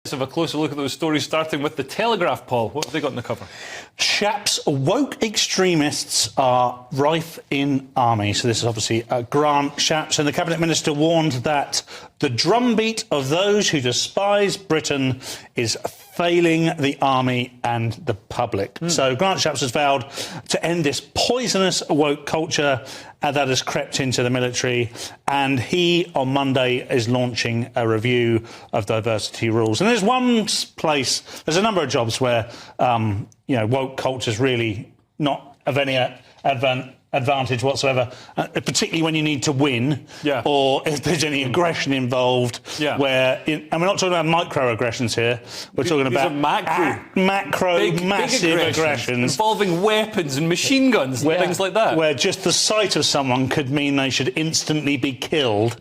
Let's have a closer look at those stories, starting with the Telegraph, Paul. What have they got in the cover? Shapps, woke extremists are rife in army. So this is obviously Grant Shapps, and the Cabinet Minister warned that the drumbeat of those who despise Britain is failing the army and the public. So Grant Shapps has vowed to end this poisonous woke culture that has crept into the military, and he on Monday is launching a review of diversity rules. And there's one place, there's a number of jobs where woke culture is really not of any advantage whatsoever, particularly when you need to win, or if there's any aggression involved. And we're not talking about microaggressions here. We're talking about massive aggressions involving weapons and machine guns and things like that, where just the sight of someone could mean they should instantly be killed.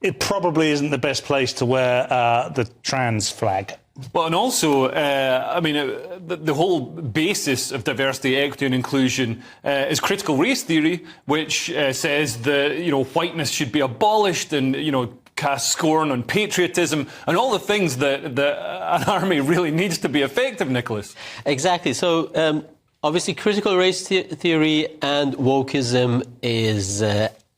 It probably isn't the best place to wear the trans flag. Well, and also, the whole basis of diversity, equity and inclusion is critical race theory, which says that, whiteness should be abolished and, cast scorn on patriotism and all the things that an army really needs to be effective, Nicholas. Exactly. So, obviously, critical race theory and wokeism is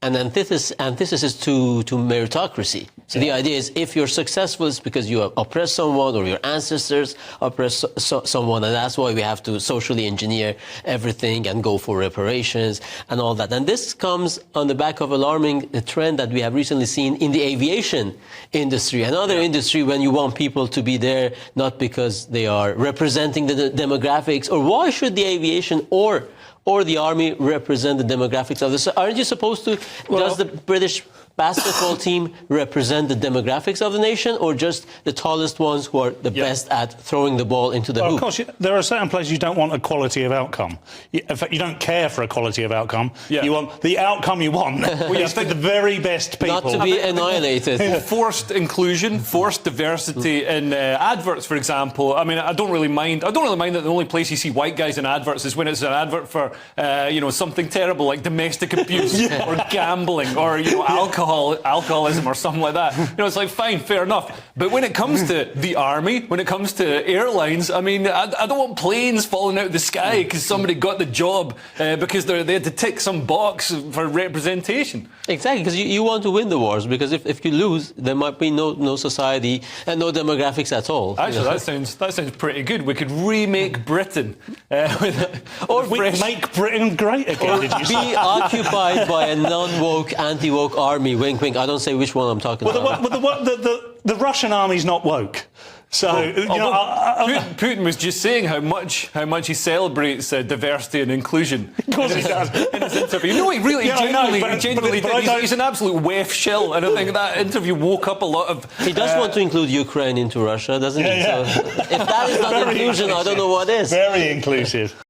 an antithesis to meritocracy. So the idea is, if you're successful, it's because you oppress someone or your ancestors oppress someone, and that's why we have to socially engineer everything and go for reparations and all that. And this comes on the back of alarming trend that we have recently seen in the aviation industry and other industry, when you want people to be there not because they are representing the demographics. Or why should the aviation or the army represent the demographics of this? Aren't you supposed to? Does the British basketball team represent the demographics of the nation, or just the tallest ones who are the best at throwing the ball into the hoop? Of course, there are certain places you don't want equality of outcome. In fact, you don't care for equality of outcome. You want the outcome you want. Is the very best people. Not to be annihilated. Forced inclusion, forced diversity in adverts, for example. I mean, I don't really mind that the only place you see white guys in adverts is when it's an advert for, something terrible like domestic abuse or gambling or, alcoholism or something like that. It's like, fine, fair enough. But when it comes to the army, when it comes to airlines, I don't want planes falling out of the sky because somebody got the job because they had to tick some box for representation. Exactly, because you want to win the wars, because if you lose, there might be no society and no demographics at all. Actually, that sounds pretty good. We could remake Britain. Make Britain great again, did you say? Be occupied by a non-woke, anti-woke army. Wink, wink. I don't say which one I'm talking about. The Russian army's not woke. So, Putin was just saying how much he celebrates diversity and inclusion. Of course he does. In his interview. He really genuinely did. He's an absolute wef shell, and I think that interview woke up a lot of... He does want to include Ukraine into Russia, doesn't he? So, if that is not inclusion, I don't know what is. Very inclusive.